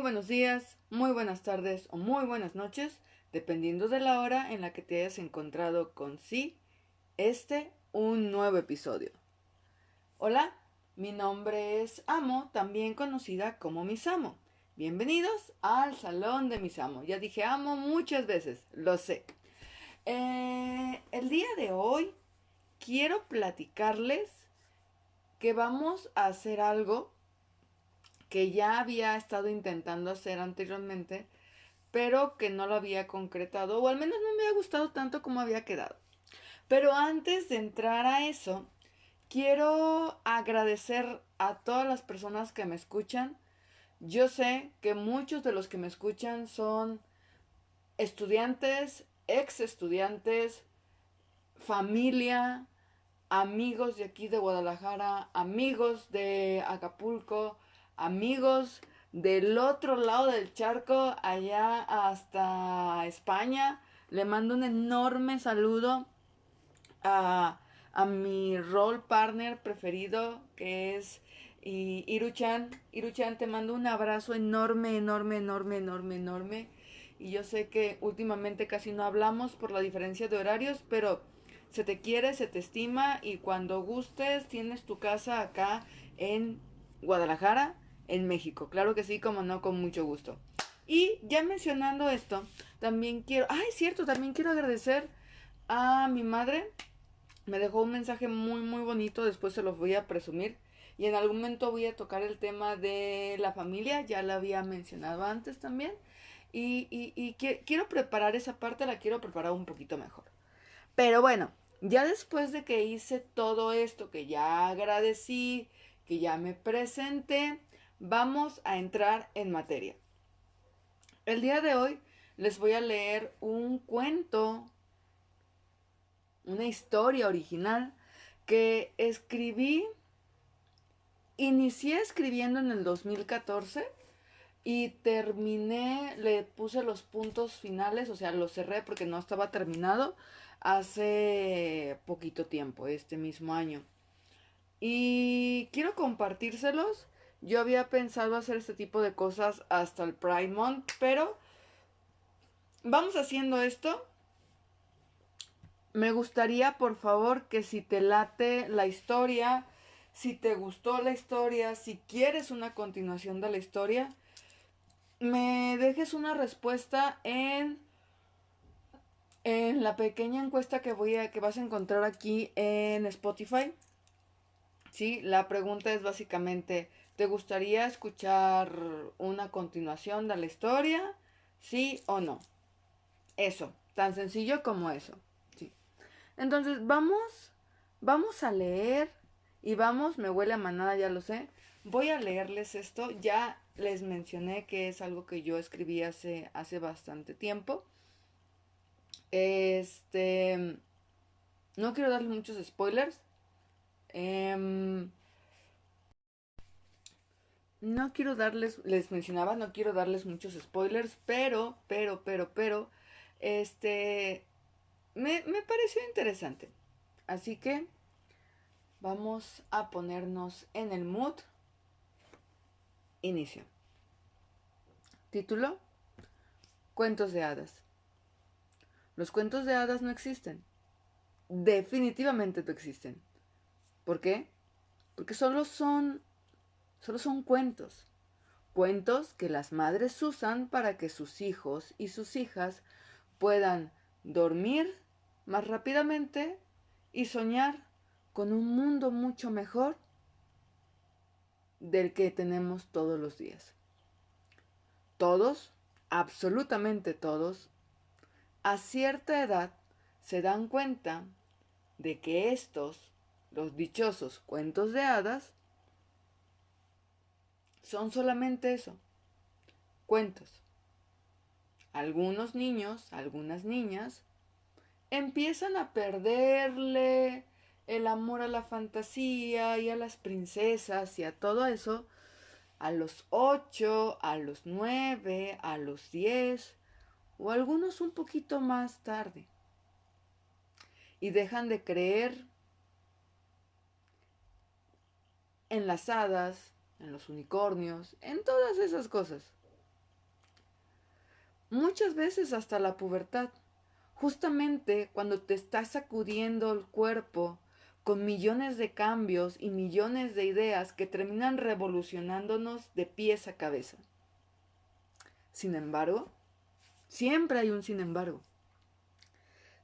buenos días, muy buenas tardes o muy buenas noches, dependiendo de la hora en la que te hayas encontrado con un nuevo episodio. Hola, mi nombre es Amo, también conocida como Misamo. Bienvenidos al Salón de Misamo. Ya dije Amo muchas veces, lo sé. El día de hoy quiero platicarles que vamos a hacer algo que ya había estado intentando hacer anteriormente, pero que no lo había concretado, o al menos no me había gustado tanto como había quedado. Pero antes de entrar a eso, quiero agradecer a todas las personas que me escuchan. Yo sé que muchos de los que me escuchan son estudiantes, ex estudiantes, familia, amigos de aquí de Guadalajara, amigos de Acapulco, amigos del otro lado del charco, allá hasta España. Le mando un enorme saludo a, a mi role partner preferido, que es Iruchan. Iruchan, te mando un abrazo enorme, enorme, enorme, enorme, enorme. Y yo sé que últimamente casi no hablamos por la diferencia de horarios, pero se te quiere, se te estima y cuando gustes tienes tu casa acá en Guadalajara, en México. Claro que sí, como no, con mucho gusto. Y ya mencionando esto, también quiero, cierto, también quiero agradecer a mi madre. Me dejó un mensaje muy muy bonito, después se los voy a presumir. Y en algún momento voy a tocar el tema de la familia, ya la había mencionado antes también. Quiero preparar esa parte, la quiero preparar un poquito mejor. Pero bueno, ya después de que hice todo esto, que ya agradecí, que ya me presenté, vamos a entrar en materia. El día de hoy les voy a leer un cuento, una historia original que inicié escribiendo en el 2014 y terminé, le puse los puntos finales, o sea, lo cerré porque no estaba terminado hace poquito tiempo, este mismo año. Y quiero compartírselos. Yo había pensado hacer este tipo de cosas hasta el Pride Month, pero vamos haciendo esto. Me gustaría, por favor, que si te late la historia, si te gustó la historia, si quieres una continuación de la historia, me dejes una respuesta en la pequeña encuesta que vas a encontrar aquí en Spotify. Sí, la pregunta es básicamente, ¿te gustaría escuchar una continuación de la historia? ¿Sí o no? Eso, tan sencillo como eso. Sí. Entonces, vamos a leer y vamos, me huele a manada, ya lo sé. Voy a leerles esto, ya les mencioné que es algo que yo escribí hace bastante tiempo. Este, no quiero darles muchos spoilers. Em, no quiero darles, les mencionaba, no quiero darles muchos spoilers, pero, este, me pareció interesante. Así que vamos a ponernos en el mood. Inicio. Título: Cuentos de hadas. Los cuentos de hadas no existen. Definitivamente no existen. ¿Por qué? Porque solo son cuentos. Cuentos que las madres usan para que sus hijos y sus hijas puedan dormir más rápidamente y soñar con un mundo mucho mejor del que tenemos todos los días. Todos, absolutamente todos, a cierta edad se dan cuenta de que los dichosos cuentos de hadas, son solamente eso, cuentos. Algunos niños, algunas niñas, empiezan a perderle el amor a la fantasía y a las princesas y a todo eso a los 8, a los 9, a los 10 o algunos un poquito más tarde. Y dejan de creer en las hadas, en los unicornios, en todas esas cosas. muchas veces hasta la pubertad, justamente cuando te está sacudiendo el cuerpo con millones de cambios y millones de ideas que terminan revolucionándonos de pies a cabeza. Sin embargo, siempre hay un sin embargo.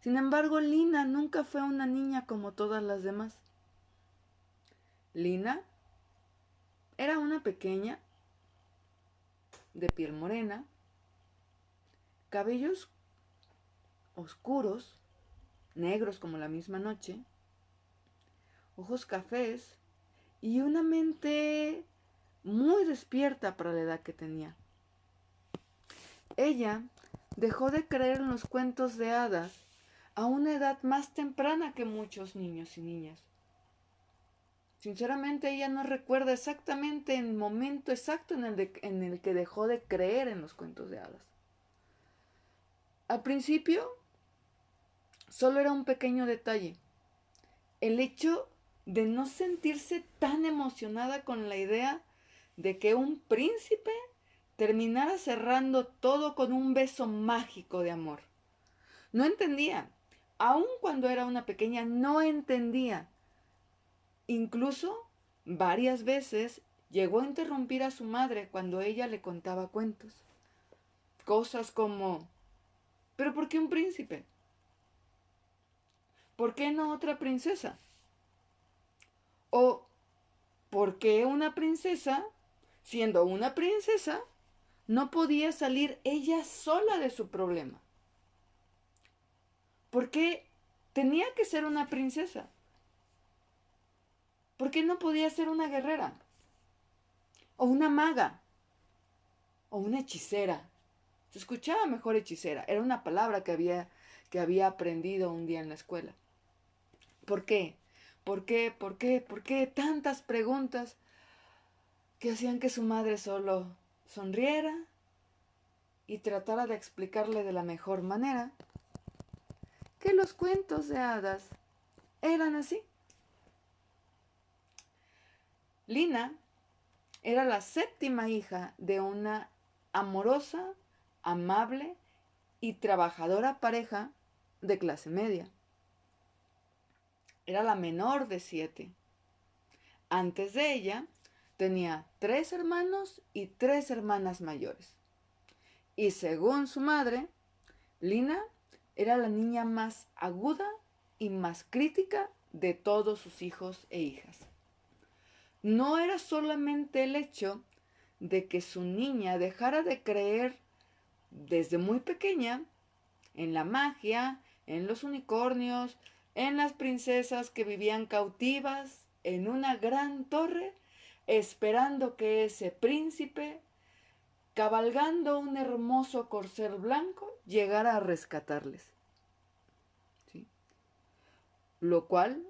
Sin embargo, Lina nunca fue una niña como todas las demás. Lina era una pequeña, de piel morena, cabellos oscuros, negros como la misma noche, ojos cafés y una mente muy despierta para la edad que tenía. Ella dejó de creer en los cuentos de hadas a una edad más temprana que muchos niños y niñas. Sinceramente, ella no recuerda exactamente el momento exacto en el que dejó de creer en los cuentos de hadas. Al principio, solo era un pequeño detalle. El hecho de no sentirse tan emocionada con la idea de que un príncipe terminara cerrando todo con un beso mágico de amor. No entendía. Aun cuando era una pequeña, no entendía. Incluso, varias veces, llegó a interrumpir a su madre cuando ella le contaba cuentos. Cosas como, ¿pero por qué un príncipe? ¿Por qué no otra princesa? O, ¿por qué una princesa, siendo una princesa, no podía salir ella sola de su problema? ¿Por qué tenía que ser una princesa? ¿Por qué no podía ser una guerrera? O una maga. O una hechicera. Se escuchaba mejor hechicera. Era una palabra que había aprendido un día en la escuela. ¿Por qué? ¿Por qué? ¿Por qué? ¿Por qué? Tantas preguntas que hacían que su madre solo sonriera y tratara de explicarle de la mejor manera que los cuentos de hadas eran así. Lina era la séptima hija de una amorosa, amable y trabajadora pareja de clase media. Era la menor de 7. Antes de ella, tenía 3 hermanos y 3 hermanas mayores. Y según su madre, Lina era la niña más aguda y más crítica de todos sus hijos e hijas. No era solamente el hecho de que su niña dejara de creer desde muy pequeña en la magia, en los unicornios, en las princesas que vivían cautivas en una gran torre, esperando que ese príncipe, cabalgando un hermoso corcel blanco, llegara a rescatarles. ¿Sí? Lo cual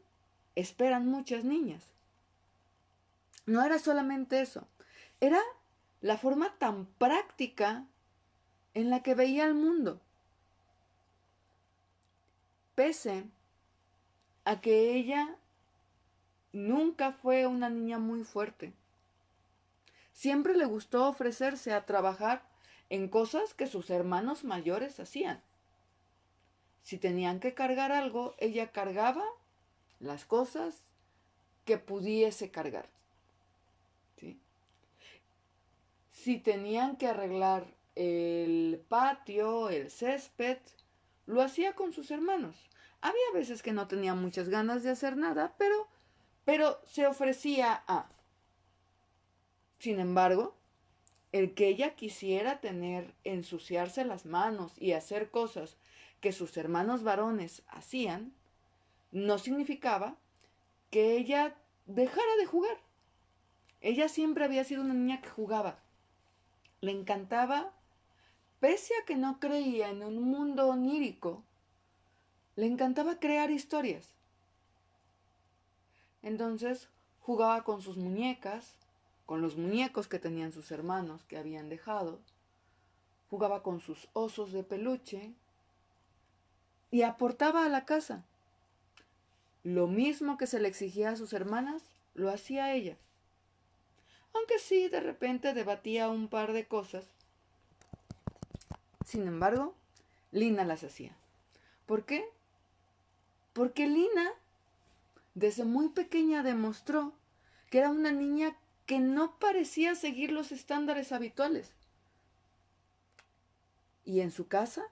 esperan muchas niñas. No era solamente eso, era la forma tan práctica en la que veía el mundo. Pese a que ella nunca fue una niña muy fuerte, siempre le gustó ofrecerse a trabajar en cosas que sus hermanos mayores hacían. Si tenían que cargar algo, ella cargaba las cosas que pudiese cargar. ¿Sí? Si tenían que arreglar el patio, el césped, lo hacía con sus hermanos. Había veces que no tenía muchas ganas de hacer nada, pero se ofrecía a. Sin embargo, el que ella quisiera ensuciarse las manos y hacer cosas que sus hermanos varones hacían, no significaba que ella dejara de jugar. Ella siempre había sido una niña que jugaba. Le encantaba, pese a que no creía en un mundo onírico, le encantaba crear historias. Entonces jugaba con sus muñecas, con los muñecos que tenían sus hermanos que habían dejado, jugaba con sus osos de peluche y aportaba a la casa. Lo mismo que se le exigía a sus hermanas, lo hacía ella. Aunque sí, de repente debatía un par de cosas. Sin embargo, Lina las hacía. ¿Por qué? Porque Lina desde muy pequeña demostró que era una niña que no parecía seguir los estándares habituales. Y en su casa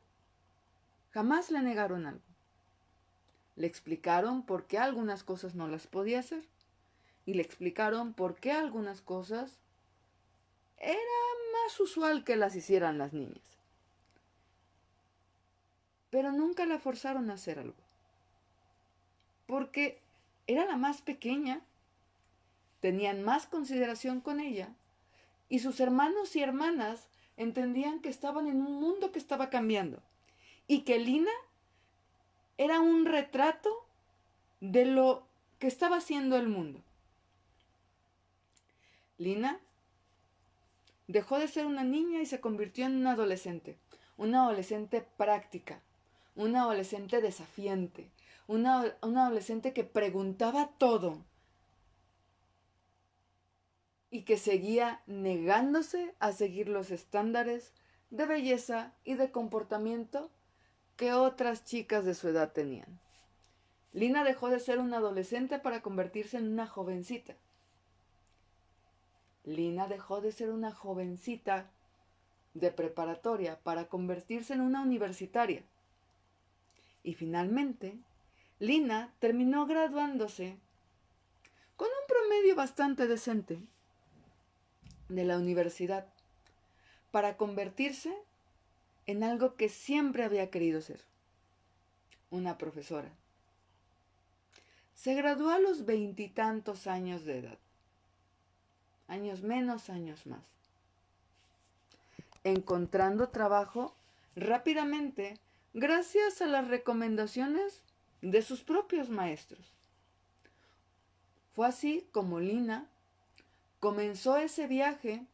jamás le negaron algo. Le explicaron por qué algunas cosas no las podía hacer. Y le explicaron por qué algunas cosas era más usual que las hicieran las niñas. Pero nunca la forzaron a hacer algo. Porque era la más pequeña, tenían más consideración con ella, y sus hermanos y hermanas entendían que estaban en un mundo que estaba cambiando, y que Lina era un retrato de lo que estaba haciendo el mundo. Lina dejó de ser una niña y se convirtió en una adolescente práctica, una adolescente desafiante, una adolescente que preguntaba todo y que seguía negándose a seguir los estándares de belleza y de comportamiento que otras chicas de su edad tenían. Lina dejó de ser una adolescente para convertirse en una jovencita. Lina dejó de ser una jovencita de preparatoria para convertirse en una universitaria. Y finalmente, Lina terminó graduándose con un promedio bastante decente de la universidad para convertirse en algo que siempre había querido ser, una profesora. Se graduó a los 20 años de edad, años menos, años más, encontrando trabajo rápidamente gracias a las recomendaciones de sus propios maestros. Fue así como Lina comenzó ese viaje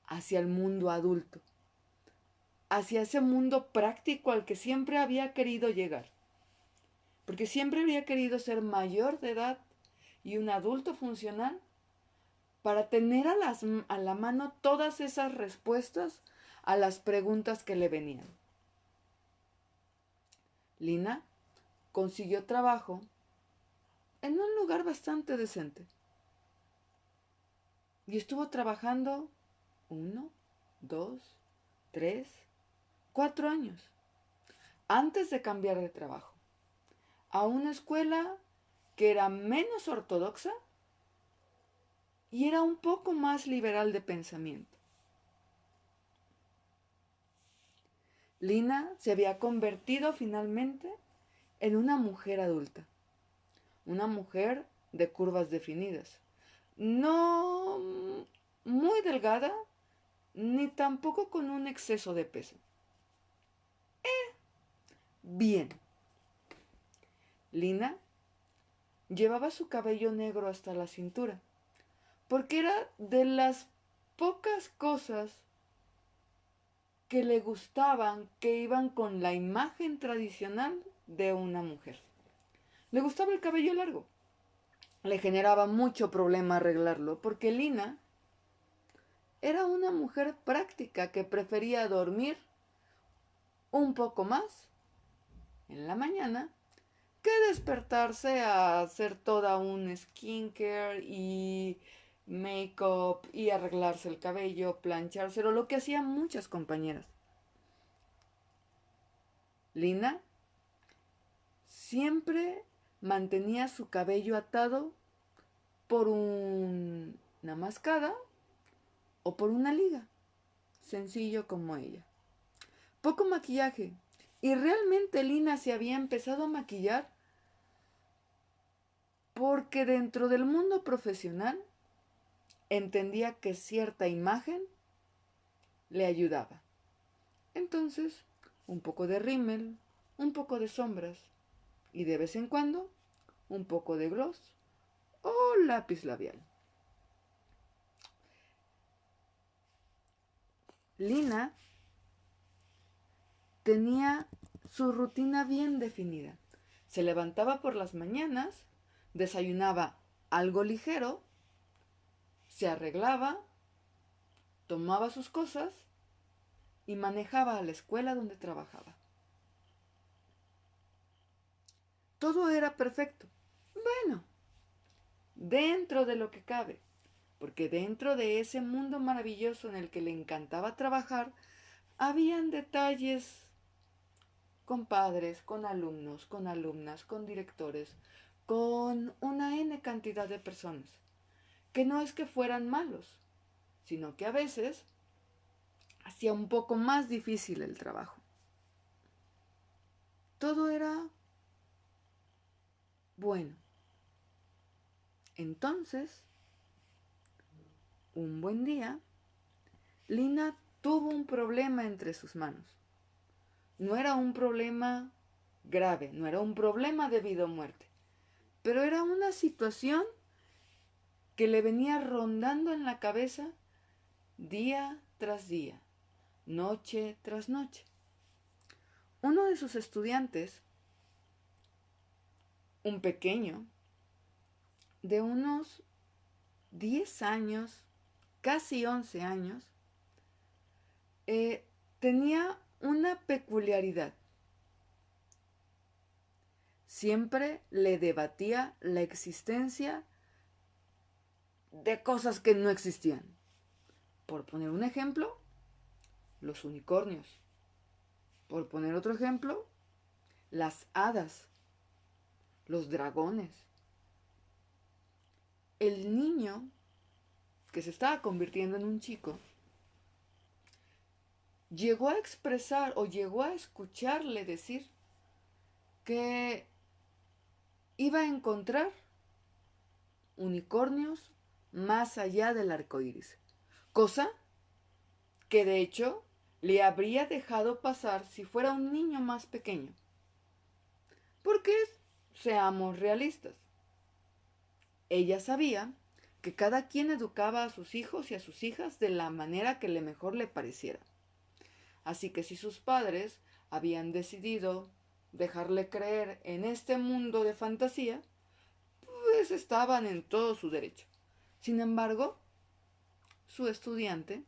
hacia el mundo adulto, hacia ese mundo práctico al que siempre había querido llegar, porque siempre había querido ser mayor de edad y un adulto funcional para tener a la mano todas esas respuestas a las preguntas que le venían. Lina consiguió trabajo en un lugar bastante decente y estuvo trabajando 1, 2, 3, 4 años antes de cambiar de trabajo a una escuela que era menos ortodoxa y era un poco más liberal de pensamiento. Lina se había convertido finalmente en una mujer adulta, una mujer de curvas definidas, no muy delgada ni tampoco con un exceso de peso. Bien. Lina llevaba su cabello negro hasta la cintura, porque era de las pocas cosas que le gustaban, que iban con la imagen tradicional de una mujer. Le gustaba el cabello largo. Le generaba mucho problema arreglarlo, porque Lina era una mujer práctica que prefería dormir un poco más en la mañana que despertarse a hacer toda un skincare y make-up y arreglarse el cabello, planchárselo, lo que hacían muchas compañeras. Lina siempre mantenía su cabello atado por una mascada o por una liga, sencillo como ella. Poco maquillaje, y realmente Lina se había empezado a maquillar porque dentro del mundo profesional entendía que cierta imagen le ayudaba. Entonces, un poco de rímel, un poco de sombras y de vez en cuando un poco de gloss o lápiz labial. Lina tenía su rutina bien definida. Se levantaba por las mañanas, desayunaba algo ligero, se arreglaba, tomaba sus cosas y manejaba a la escuela donde trabajaba. Todo era perfecto. Bueno, dentro de lo que cabe, porque dentro de ese mundo maravilloso en el que le encantaba trabajar, habían detalles con padres, con alumnos, con alumnas, con directores, con una N cantidad de personas, que no es que fueran malos, sino que a veces hacía un poco más difícil el trabajo. Todo era bueno. Entonces, un buen día, Lina tuvo un problema entre sus manos. No era un problema grave, no era un problema de vida o muerte, pero era una situación que le venía rondando en la cabeza día tras día, noche tras noche. Uno de sus estudiantes, un pequeño, de unos 10 años, casi 11 años, tenía una peculiaridad. Siempre le debatía la existencia de cosas que no existían. Por poner un ejemplo, los unicornios. Por poner otro ejemplo, las hadas, los dragones. El niño, que se estaba convirtiendo en un chico, llegó a expresar o llegó a escucharle decir que iba a encontrar unicornios más allá del arco iris, cosa que de hecho le habría dejado pasar si fuera un niño más pequeño. Porque, seamos realistas, ella sabía que cada quien educaba a sus hijos y a sus hijas de la manera que mejor le pareciera. Así que si sus padres habían decidido dejarle creer en este mundo de fantasía, pues estaban en todo su derecho. Sin embargo, su estudiante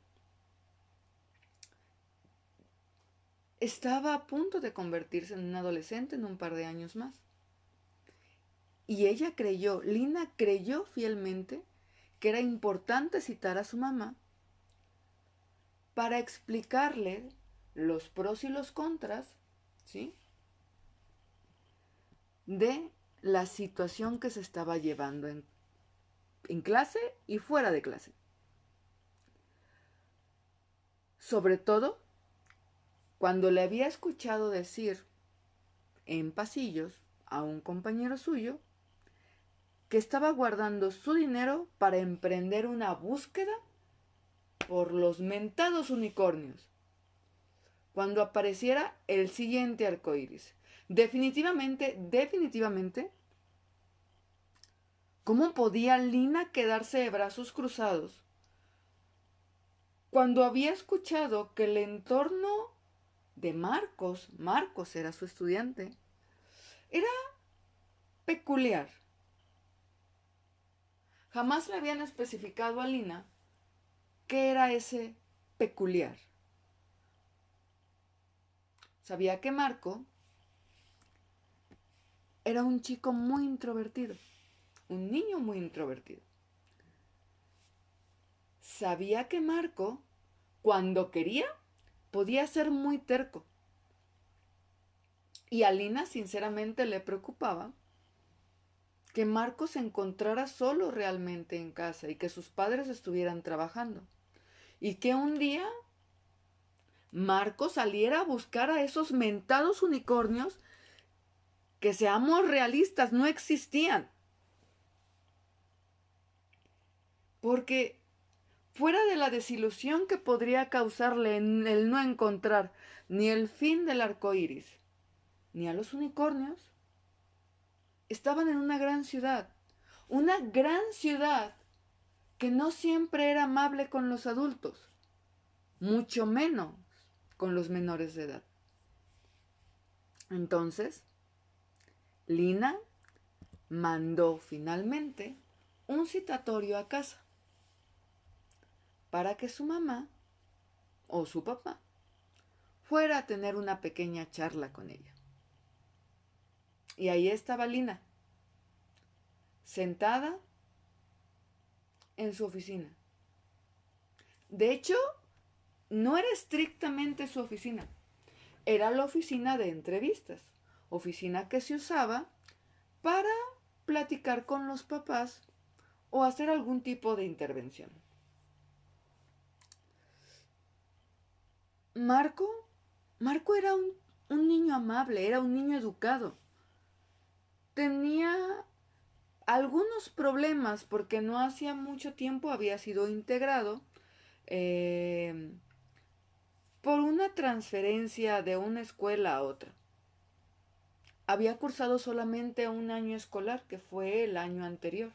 estaba a punto de convertirse en un adolescente en un par de años más. Y ella creyó, Lina creyó fielmente que era importante citar a su mamá para explicarle los pros y los contras, ¿sí?, de la situación que se estaba llevando en clase y fuera de clase. Sobre todo cuando le había escuchado decir en pasillos a un compañero suyo que estaba guardando su dinero para emprender una búsqueda por los mentados unicornios cuando apareciera el siguiente arco iris. Definitivamente, ¿cómo podía Lina quedarse de brazos cruzados cuando había escuchado que el entorno de Marcos era su estudiante, era peculiar? Jamás le habían especificado a Lina qué era ese peculiar. Sabía que Marco era un chico muy introvertido, un niño muy introvertido. Sabía que Marco, cuando quería, podía ser muy terco. Y a Lina sinceramente le preocupaba que Marco se encontrara solo realmente en casa y que sus padres estuvieran trabajando. Y que un día Marco saliera a buscar a esos mentados unicornios que, seamos realistas, no existían. Porque fuera de la desilusión que podría causarle el no encontrar ni el fin del arco iris, ni a los unicornios, estaban en una gran ciudad que no siempre era amable con los adultos, mucho menos con los menores de edad. Entonces, Lina mandó finalmente un citatorio a casa para que su mamá o su papá fuera a tener una pequeña charla con ella. Y ahí estaba Lina, sentada en su oficina. De hecho, no era estrictamente su oficina, era la oficina de entrevistas, oficina que se usaba para platicar con los papás o hacer algún tipo de intervención. Marco, Marco era un niño amable, era un niño educado. Tenía algunos problemas porque no hacía mucho tiempo había sido integrado por una transferencia de una escuela a otra. Había cursado solamente un año escolar, que fue el año anterior.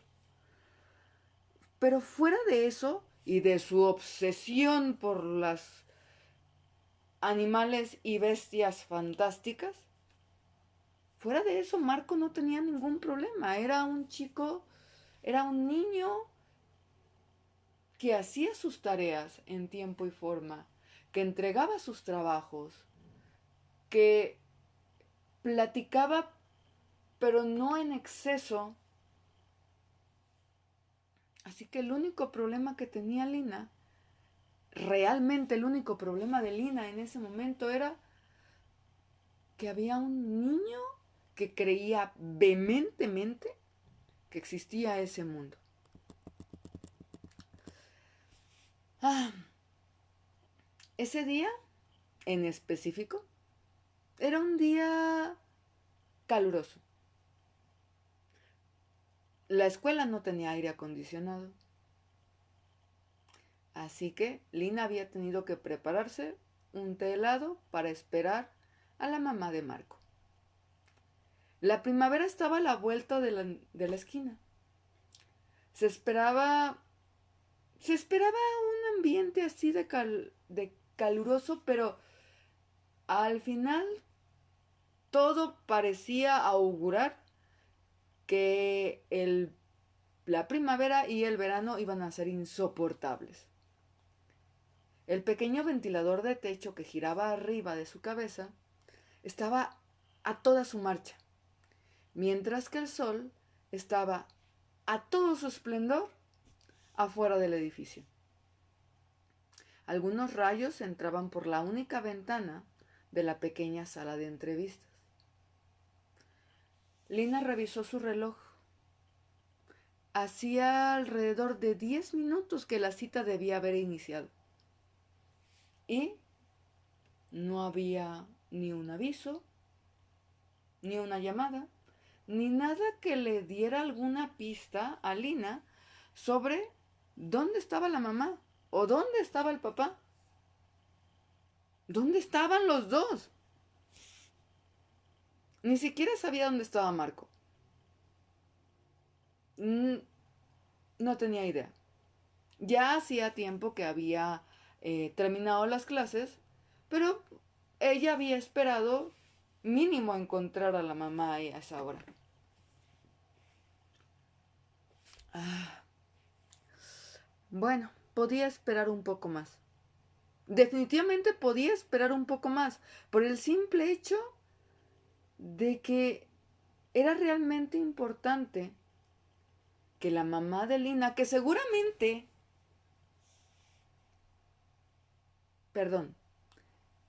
Pero fuera de eso y de su obsesión por las animales y bestias fantásticas, fuera de eso Marco no tenía ningún problema. Era un chico, era un niño que hacía sus tareas en tiempo y forma, que entregaba sus trabajos, que platicaba, pero no en exceso. Así que el único problema que tenía Lina, realmente el único problema de Lina en ese momento era que había un niño que creía vehementemente que existía ese mundo. Ese día, en específico, era un día caluroso. La escuela no tenía aire acondicionado. Así que Lina había tenido que prepararse un té helado para esperar a la mamá de Marco. La primavera estaba a la vuelta de la esquina. Se esperaba un ambiente así de caluroso, pero al final todo parecía augurar que la primavera y el verano iban a ser insoportables. El pequeño ventilador de techo que giraba arriba de su cabeza estaba a toda su marcha, mientras que el sol estaba a todo su esplendor afuera del edificio. Algunos rayos entraban por la única ventana de la pequeña sala de entrevistas. Lina revisó su reloj. Hacía alrededor de 10 minutos que la cita debía haber iniciado. Y no había ni un aviso, ni una llamada, ni nada que le diera alguna pista a Lina sobre dónde estaba la mamá o dónde estaba el papá. ¿Dónde estaban los dos? Ni siquiera sabía dónde estaba Marco. No tenía idea. Ya hacía tiempo que había terminado las clases, pero ella había esperado mínimo encontrar a la mamá a esa hora. Bueno, podía esperar un poco más. Definitivamente podía esperar un poco más, por el simple hecho de que era realmente importante que la mamá de Lina, que seguramente,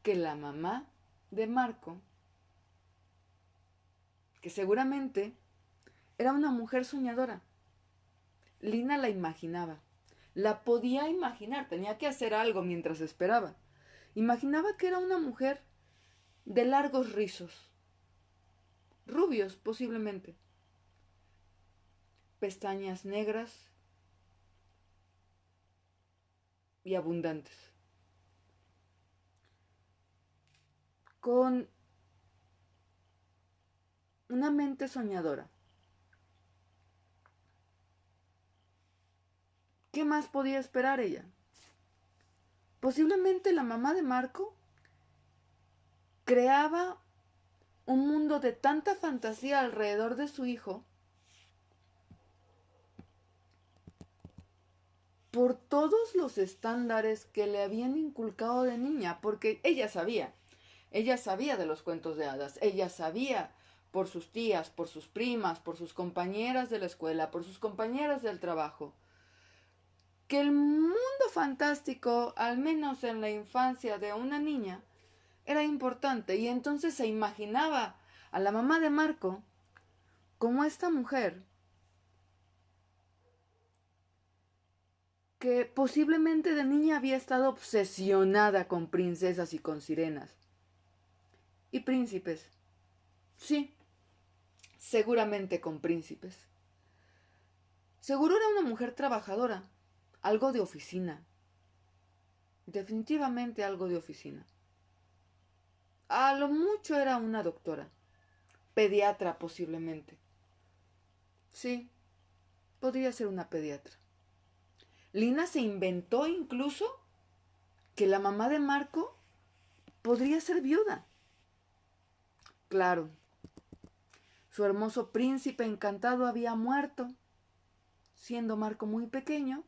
que la mamá de Marco, que seguramente era una mujer soñadora. Lina la imaginaba, la podía imaginar, tenía que hacer algo mientras esperaba. Imaginaba que era una mujer de largos rizos, rubios posiblemente, pestañas negras y abundantes, con una mente soñadora. ¿Qué más podía esperar ella? Posiblemente la mamá de Marco creaba un mundo de tanta fantasía alrededor de su hijo por todos los estándares que le habían inculcado de niña, porque ella sabía de los cuentos de hadas, ella sabía por sus tías, por sus primas, por sus compañeras de la escuela, por sus compañeras del trabajo, que el mundo fantástico, al menos en la infancia de una niña, era importante, y entonces se imaginaba a la mamá de Marco como esta mujer que posiblemente de niña había estado obsesionada con princesas y con sirenas. Y príncipes. Sí, seguramente con príncipes. Seguro era una mujer trabajadora, algo de oficina. Definitivamente algo de oficina. A lo mucho era una doctora, pediatra posiblemente. Sí, podría ser una pediatra. Lina se inventó incluso que la mamá de Marco podría ser viuda. Claro, su hermoso príncipe encantado había muerto, siendo Marco muy pequeño,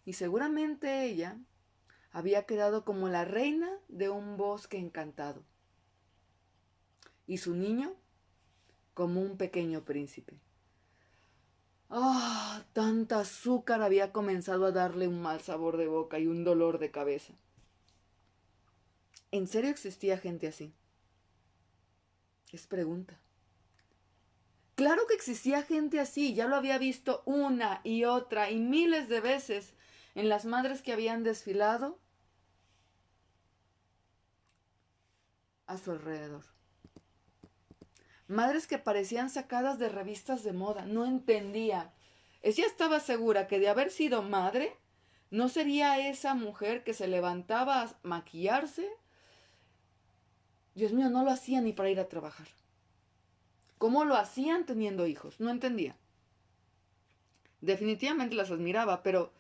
y seguramente ella había quedado como la reina de un bosque encantado, y su niño como un pequeño príncipe. ¡Ah! Tanta azúcar había comenzado a darle un mal sabor de boca y un dolor de cabeza. ¿En serio existía gente así? Es pregunta. Claro que existía gente así, ya lo había visto una y otra y miles de veces en las madres que habían desfilado a su alrededor. Madres que parecían sacadas de revistas de moda, no entendía. Ella estaba segura que de haber sido madre, no sería esa mujer que se levantaba a maquillarse. Dios mío, no lo hacía ni para ir a trabajar. ¿Cómo lo hacían teniendo hijos? No entendía. Definitivamente las admiraba, pero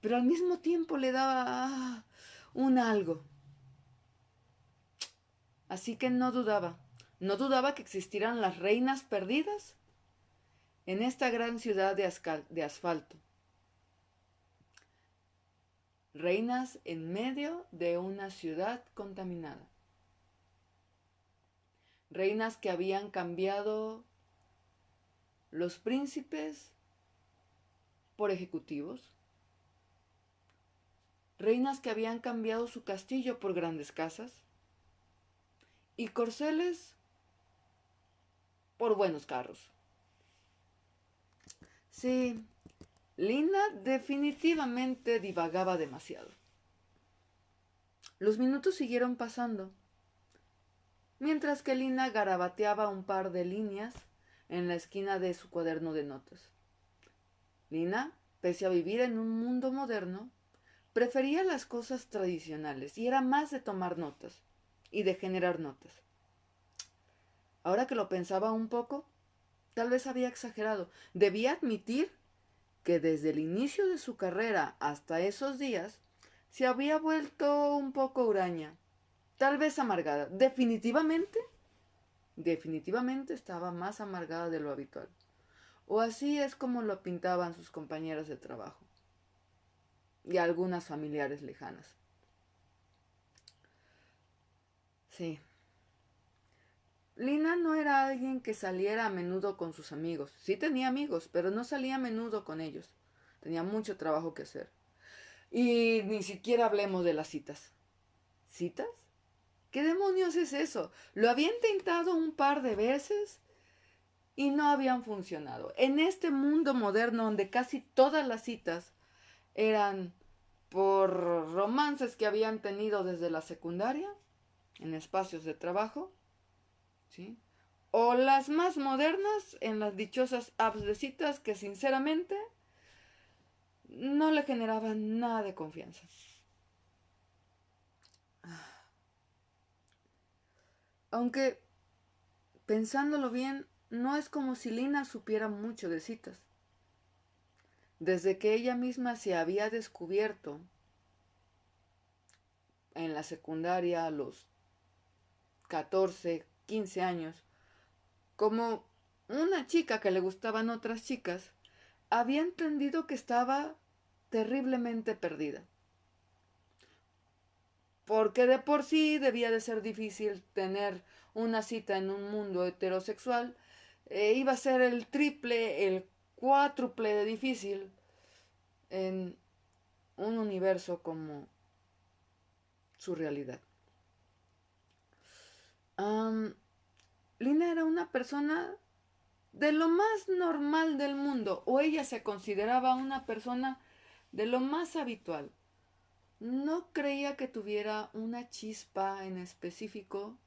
al mismo tiempo le daba un algo. Así que no dudaba que existieran las reinas perdidas en esta gran ciudad de asfalto. Reinas en medio de una ciudad contaminada. Reinas que habían cambiado los príncipes por ejecutivos. Reinas que habían cambiado su castillo por grandes casas. Y corceles por buenos carros. Sí, Lina definitivamente divagaba demasiado. Los minutos siguieron pasando, mientras que Lina garabateaba un par de líneas en la esquina de su cuaderno de notas. Lina, pese a vivir en un mundo moderno, prefería las cosas tradicionales y era más de tomar notas y de generar notas. Ahora que lo pensaba un poco, tal vez había exagerado. Debía admitir que desde el inicio de su carrera hasta esos días se había vuelto un poco huraña, tal vez amargada. Definitivamente estaba más amargada de lo habitual. O así es como lo pintaban sus compañeras de trabajo y algunas familiares lejanas. Sí. Lina no era alguien que saliera a menudo con sus amigos. Sí tenía amigos, pero no salía a menudo con ellos. Tenía mucho trabajo que hacer. Y ni siquiera hablemos de las citas. ¿Citas? ¿Qué demonios es eso? Lo había intentado un par de veces y no habían funcionado. En este mundo moderno donde casi todas las citas eran por romances que habían tenido desde la secundaria, en espacios de trabajo, ¿sí? O las más modernas en las dichosas apps de citas que sinceramente no le generaban nada de confianza. Aunque, pensándolo bien, no es como si Lina supiera mucho de citas. Desde que ella misma se había descubierto en la secundaria a los 14, 15 años, como una chica que le gustaban otras chicas, había entendido que estaba terriblemente perdida. Porque de por sí debía de ser difícil tener una cita en un mundo heterosexual, iba a ser el triple, el cuádruple de difícil en un universo como su realidad. Lina era una persona de lo más normal del mundo, o ella se consideraba una persona de lo más habitual. No creía que tuviera una chispa en específico,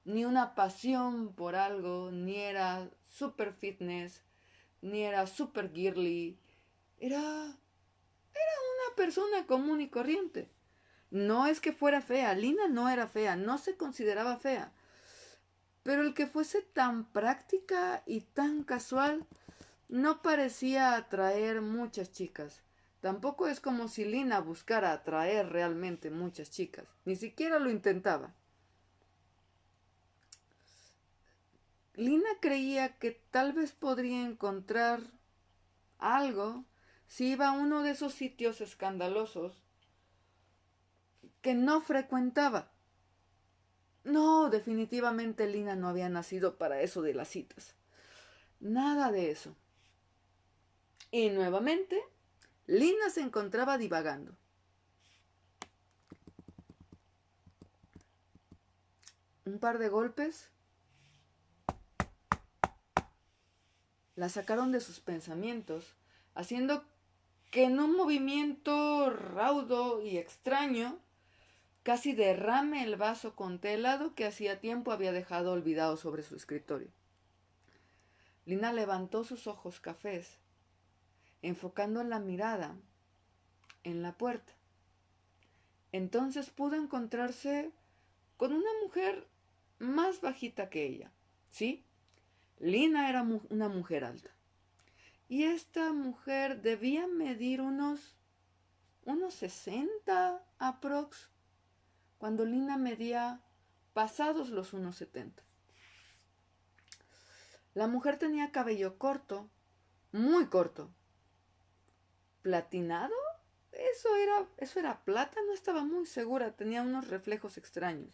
ni una pasión por algo, ni era super fitness, ni era super girly. Era una persona común y corriente. No es que fuera fea, Lina no era fea, no se consideraba fea. Pero el que fuese tan práctica y tan casual no parecía atraer muchas chicas. Tampoco es como si Lina buscara atraer realmente muchas chicas. Ni siquiera lo intentaba. Lina creía que tal vez podría encontrar algo si iba a uno de esos sitios escandalosos que no frecuentaba. No, definitivamente Lina no había nacido para eso de las citas. Nada de eso. Y nuevamente, Lina se encontraba divagando. Un par de golpes la sacaron de sus pensamientos, haciendo que en un movimiento raudo y extraño casi derrame el vaso con té helado que hacía tiempo había dejado olvidado sobre su escritorio. Lina levantó sus ojos cafés, enfocando la mirada en la puerta. Entonces pudo encontrarse con una mujer más bajita que ella. ¿Sí? Lina era una mujer alta. Y esta mujer debía medir unos 60 aprox, cuando Lina medía pasados los 1,70. La mujer tenía cabello corto, muy corto. ¿Platinado? Eso era plata, no estaba muy segura, tenía unos reflejos extraños.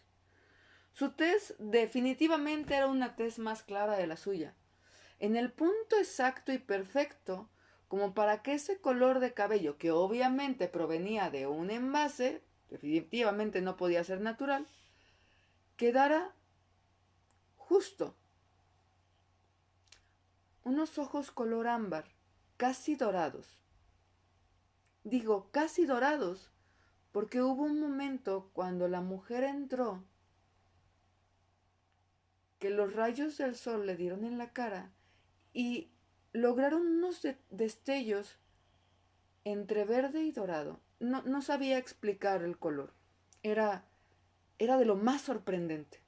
Su tez definitivamente era una tez más clara de la suya, en el punto exacto y perfecto como para que ese color de cabello, que obviamente provenía de un envase, definitivamente no podía ser natural, quedara justo. Unos ojos color ámbar, casi dorados. Digo casi dorados porque hubo un momento cuando la mujer entró que los rayos del sol le dieron en la cara y lograron unos destellos entre verde y dorado. No sabía explicar el color. Era de lo más sorprendente.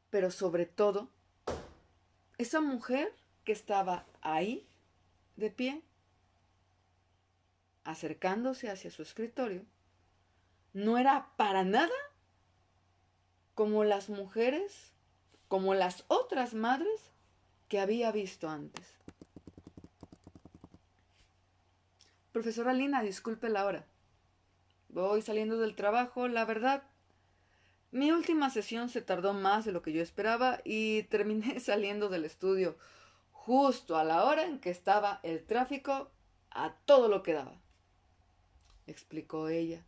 Pero sobre todo, esa mujer que estaba ahí, de pie, acercándose hacia su escritorio, no era para nada como las mujeres, como las otras madres que había visto antes. Profesora Lina, disculpe la hora. Voy saliendo del trabajo, la verdad. Mi última sesión se tardó más de lo que yo esperaba y terminé saliendo del estudio justo a la hora en que estaba el tráfico a todo lo que daba, explicó ella,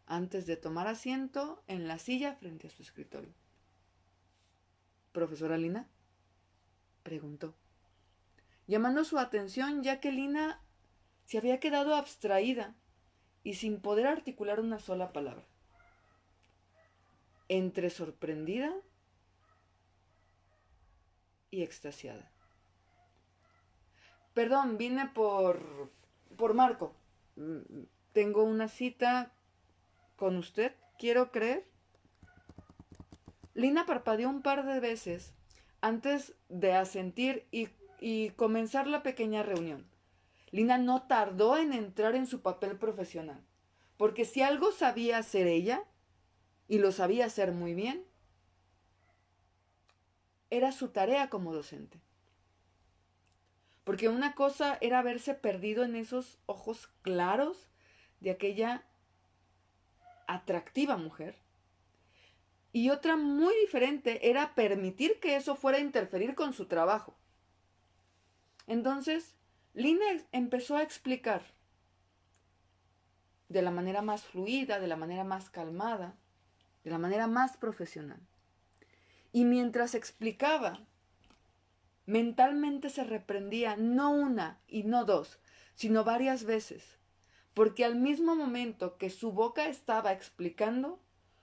antes de tomar asiento en la silla frente a su escritorio. ¿Profesora Lina?, preguntó, llamando su atención ya que Lina se había quedado abstraída y sin poder articular una sola palabra, entre sorprendida y extasiada. Perdón, vine por Marco. Tengo una cita con usted, quiero creer. Lina parpadeó un par de veces antes de asentir y comenzar la pequeña reunión. Lina no tardó en entrar en su papel profesional, porque si algo sabía hacer ella, y lo sabía hacer muy bien, era su tarea como docente. Porque una cosa era haberse perdido en esos ojos claros de aquella atractiva mujer. Y otra muy diferente era permitir que eso fuera a interferir con su trabajo. Entonces, Lina empezó a explicar de la manera más fluida, de la manera más calmada, de la manera más profesional. Y mientras explicaba, mentalmente se reprendía no una y no dos, sino varias veces, porque al mismo momento que su boca estaba explicando,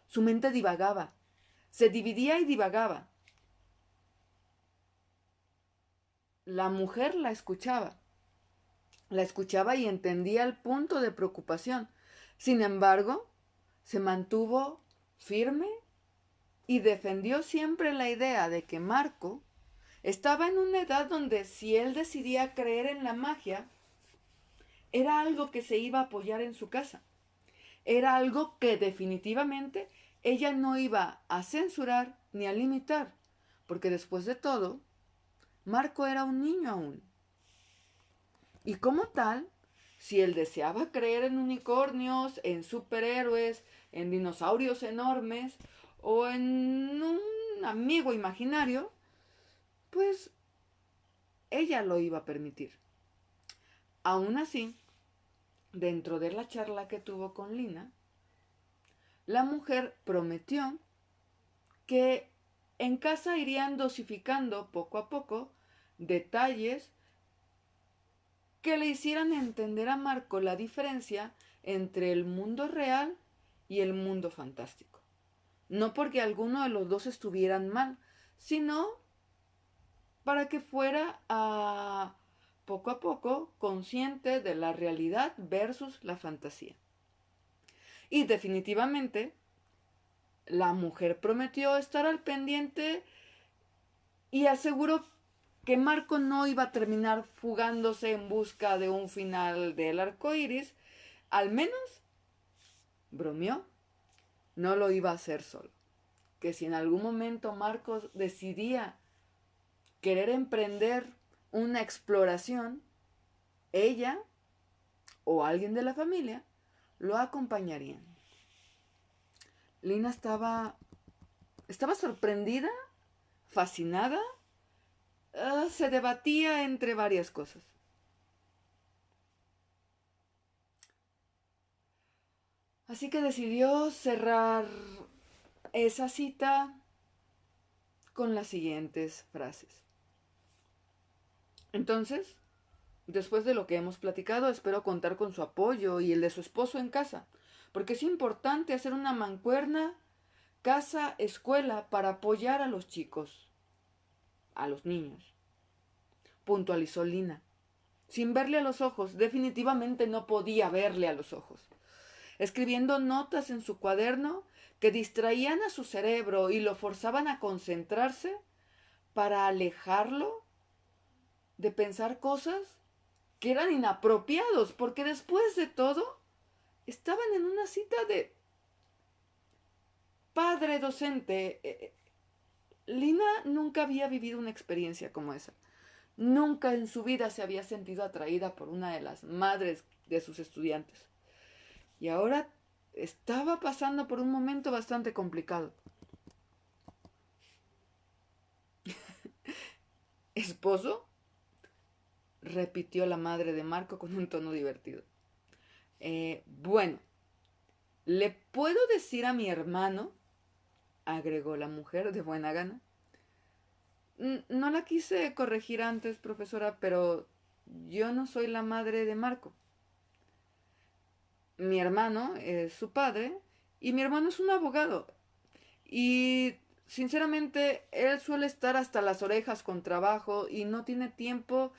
su mente divagaba, se dividía y divagaba. La mujer la escuchaba y entendía el punto de preocupación. Sin embargo, se mantuvo firme y defendió siempre la idea de que Marco estaba en una edad donde si él decidía creer en la magia, era algo que se iba a apoyar en su casa. Era algo que definitivamente ella no iba a censurar ni a limitar, porque después de todo, Marco era un niño aún. Y como tal, si él deseaba creer en unicornios, en superhéroes, en dinosaurios enormes o en un amigo imaginario, pues ella lo iba a permitir. Aún así, dentro de la charla que tuvo con Lina, la mujer prometió que en casa irían dosificando poco a poco detalles que le hicieran entender a Marco la diferencia entre el mundo real y el mundo fantástico. No porque alguno de los dos estuvieran mal, sino para que fuera poco a poco consciente de la realidad versus la fantasía. Y definitivamente la mujer prometió estar al pendiente y aseguró que Marco no iba a terminar fugándose en busca de un final del arco iris. Al menos, bromeó, no lo iba a hacer solo. Que si en algún momento Marcos decidía querer emprender una exploración, ella o alguien de la familia lo acompañarían. Lina estaba sorprendida, fascinada, se debatía entre varias cosas. Así que decidió cerrar esa cita con las siguientes frases. Entonces, después de lo que hemos platicado, espero contar con su apoyo y el de su esposo en casa, porque es importante hacer una mancuerna casa-escuela para apoyar a los chicos, a los niños, puntualizó Lina. Sin verle a los ojos, definitivamente no podía verle a los ojos. Escribiendo notas en su cuaderno que distraían a su cerebro y lo forzaban a concentrarse para alejarlo de pensar cosas que eran inapropiados, porque después de todo estaban en una cita de padre docente. Lina nunca había vivido una experiencia como esa. Nunca en su vida se había sentido atraída por una de las madres de sus estudiantes. Y ahora estaba pasando por un momento bastante complicado. ¿Esposo? Repitió la madre de Marco con un tono divertido. Bueno, ¿le puedo decir a mi hermano? Agregó la mujer de buena gana. No la quise corregir antes, profesora, pero yo no soy la madre de Marco. Mi hermano es su padre y mi hermano es un abogado. Y sinceramente, él suele estar hasta las orejas con trabajo y no tiene tiempo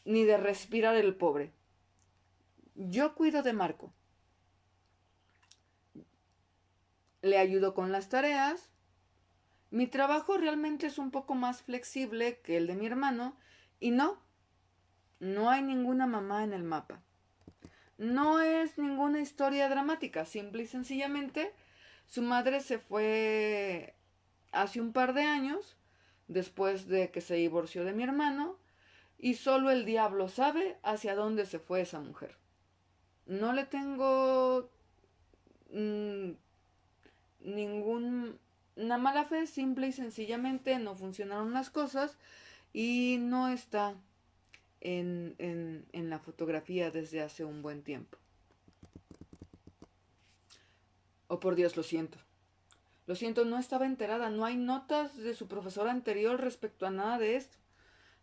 ni de respirar el pobre. Yo cuido de Marco. Le ayudo con las tareas. Mi trabajo realmente es un poco más flexible que el de mi hermano y no hay ninguna mamá en el mapa. No es ninguna historia dramática, simple y sencillamente su madre se fue hace un par de años, después de que se divorció de mi hermano, y solo el diablo sabe hacia dónde se fue esa mujer. No le tengo mm, ninguna mala fe, simple y sencillamente no funcionaron las cosas y no está en la fotografía desde hace un buen tiempo. Oh, por Dios, lo siento. Lo siento, no estaba enterada. No hay notas de su profesora anterior respecto a nada de esto,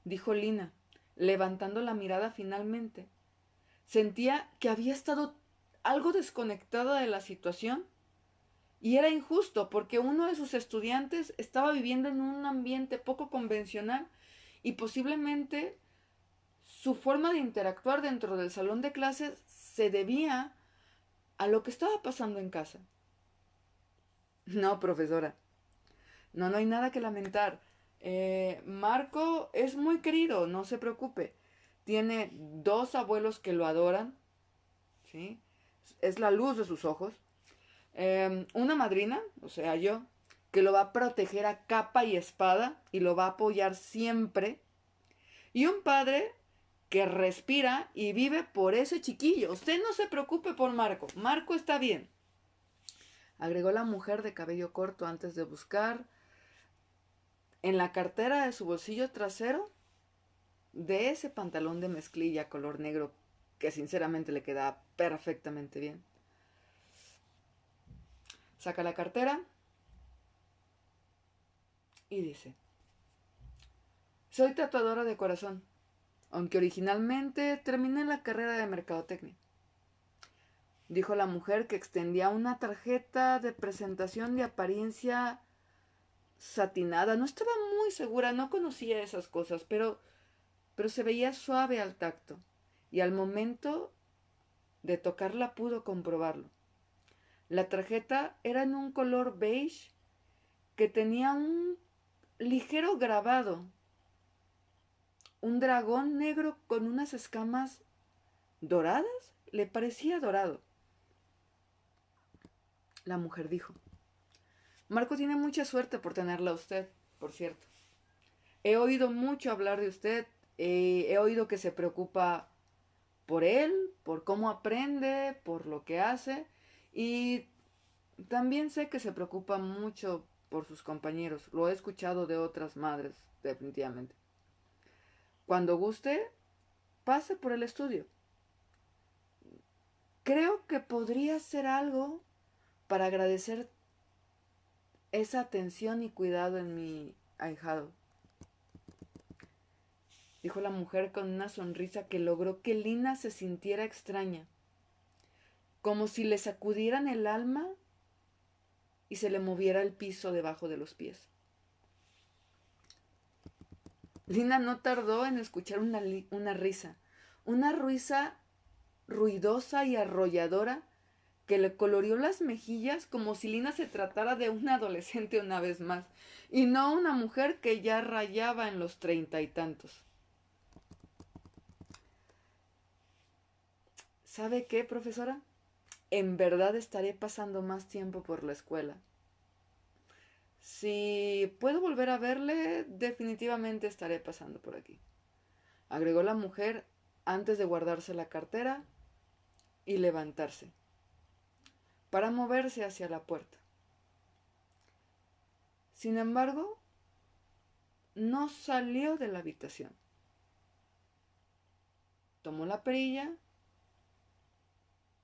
dijo Lina, levantando la mirada finalmente. Sentía que había estado algo desconectada de la situación y era injusto porque uno de sus estudiantes estaba viviendo en un ambiente poco convencional y posiblemente su forma de interactuar dentro del salón de clases se debía a lo que estaba pasando en casa. No, profesora, no hay nada que lamentar. Marco es muy querido, no se preocupe. Tiene dos abuelos que lo adoran, ¿sí? Es la luz de sus ojos. Una madrina, o sea, yo, que lo va a proteger a capa y espada y lo va a apoyar siempre. Y un padre que respira y vive por ese chiquillo. Usted no se preocupe por Marco. Marco está bien, agregó la mujer de cabello corto antes de buscar en la cartera de su bolsillo trasero de ese pantalón de mezclilla color negro que sinceramente le queda perfectamente bien. Saca la cartera y dice: soy tatuadora de corazón, aunque originalmente terminé la carrera de mercadotecnia, dijo la mujer, que extendía una tarjeta de presentación de apariencia satinada. No estaba muy segura, no conocía esas cosas, pero se veía suave al tacto y al momento de tocarla pudo comprobarlo. La tarjeta era en un color beige que tenía un ligero grabado, un dragón negro con unas escamas doradas. Le parecía dorado. La mujer dijo: Marco tiene mucha suerte por tenerla a usted, por cierto. He oído mucho hablar de usted, he oído que se preocupa por él, por cómo aprende, por lo que hace, y también sé que se preocupa mucho por sus compañeros. Lo he escuchado de otras madres, definitivamente. Cuando guste, pase por el estudio. Creo que podría hacer algo para agradecer esa atención y cuidado en mi ahijado, dijo la mujer con una sonrisa que logró que Lina se sintiera extraña, como si le sacudieran el alma y se le moviera el piso debajo de los pies. Lina no tardó en escuchar una risa ruidosa y arrolladora que le coloreó las mejillas, como si Lina se tratara de una adolescente una vez más, y no una mujer que ya rayaba en los 30 y tantos. ¿Sabe qué, profesora? En verdad estaré pasando más tiempo por la escuela. Si puedo volver a verle, definitivamente estaré pasando por aquí, agregó la mujer antes de guardarse la cartera y levantarse para moverse hacia la puerta. Sin embargo, no salió de la habitación. Tomó la perilla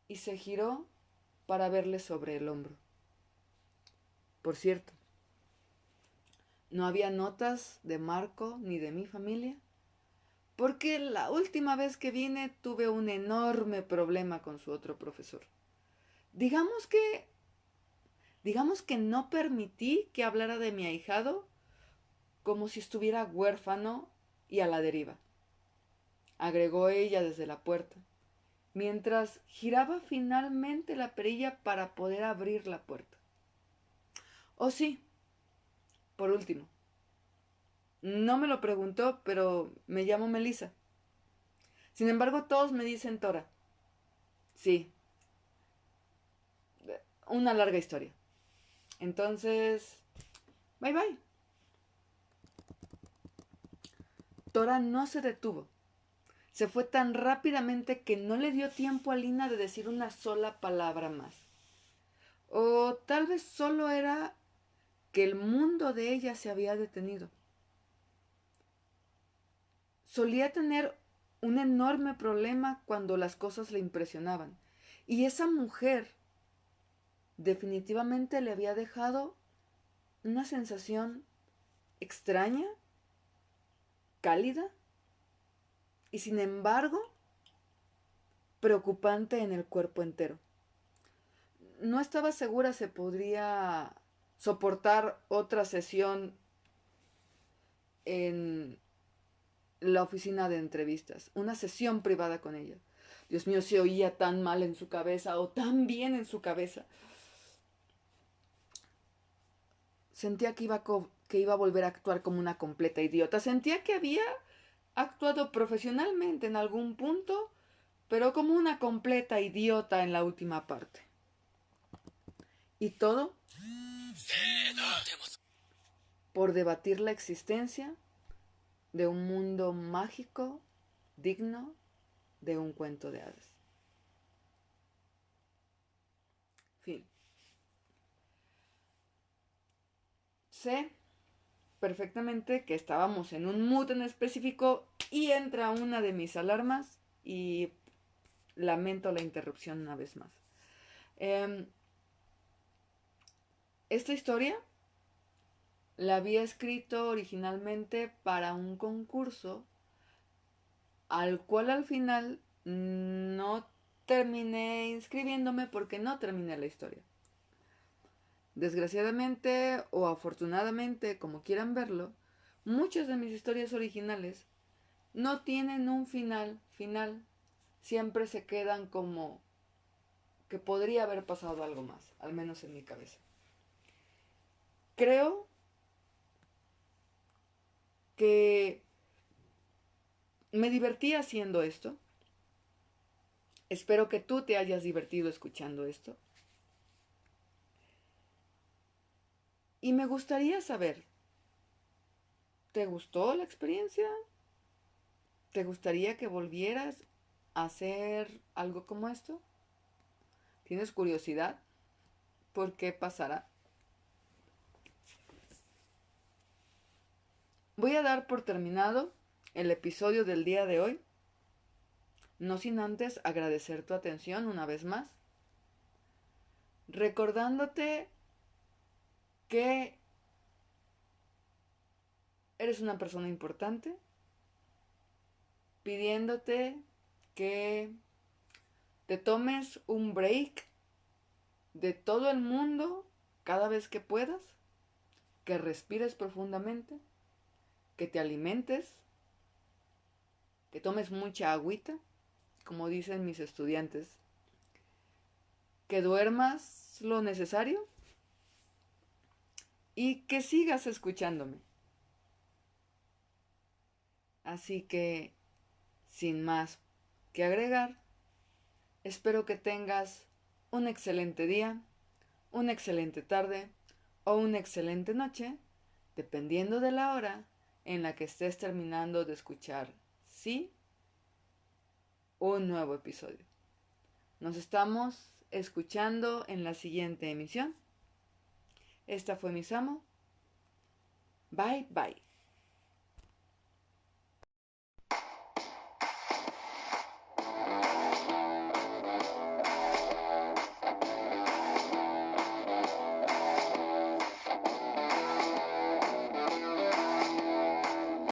y se giró para verle sobre el hombro. Por cierto, no había notas de Marco ni de mi familia, porque la última vez que vine tuve un enorme problema con su otro profesor. Digamos que no permití que hablara de mi ahijado como si estuviera huérfano y a la deriva, agregó ella desde la puerta, mientras giraba finalmente la perilla para poder abrir la puerta. Oh, sí, por último, no me lo preguntó, pero me llamo Melissa. Sin embargo, todos me dicen Tora. Sí, una larga historia. Entonces, bye bye. Tora no se detuvo. Se fue tan rápidamente que no le dio tiempo a Lina de decir una sola palabra más. O tal vez solo era que el mundo de ella se había detenido. Solía tener un enorme problema cuando las cosas le impresionaban. Y esa mujer definitivamente le había dejado una sensación extraña, cálida y sin embargo preocupante en el cuerpo entero. No estaba segura si podría soportar otra sesión en la oficina de entrevistas, una sesión privada con ella. Dios mío, se oía tan mal en su cabeza o tan bien en su cabeza. Sentía que iba a volver a actuar como una completa idiota. Sentía que había actuado profesionalmente en algún punto, pero como una completa idiota en la última parte. Y todo por debatir la existencia de un mundo mágico digno de un cuento de hadas. Fin. Sé perfectamente que estábamos en un mood en específico y entra una de mis alarmas y lamento la interrupción una vez más. Esta historia la había escrito originalmente para un concurso al cual al final no terminé inscribiéndome porque no terminé la historia. Desgraciadamente o afortunadamente, como quieran verlo, muchas de mis historias originales no tienen un final. Siempre se quedan como que podría haber pasado algo más, al menos en mi cabeza. Creo que me divertí haciendo esto. Espero que tú te hayas divertido escuchando esto. Y me gustaría saber, ¿te gustó la experiencia? ¿Te gustaría que volvieras a hacer algo como esto? ¿Tienes curiosidad por qué pasará? Voy a dar por terminado el episodio del día de hoy, no sin antes agradecer tu atención una vez más, recordándote que eres una persona importante, pidiéndote que te tomes un break de todo el mundo cada vez que puedas, que respires profundamente, que te alimentes, que tomes mucha agüita, como dicen mis estudiantes, que duermas lo necesario y que sigas escuchándome. Así que, sin más que agregar, espero que tengas un excelente día, una excelente tarde o una excelente noche, dependiendo de la hora en la que estés terminando de escuchar, sí, un nuevo episodio. Nos estamos escuchando en la siguiente emisión. Esta fue Misamo. Bye, bye.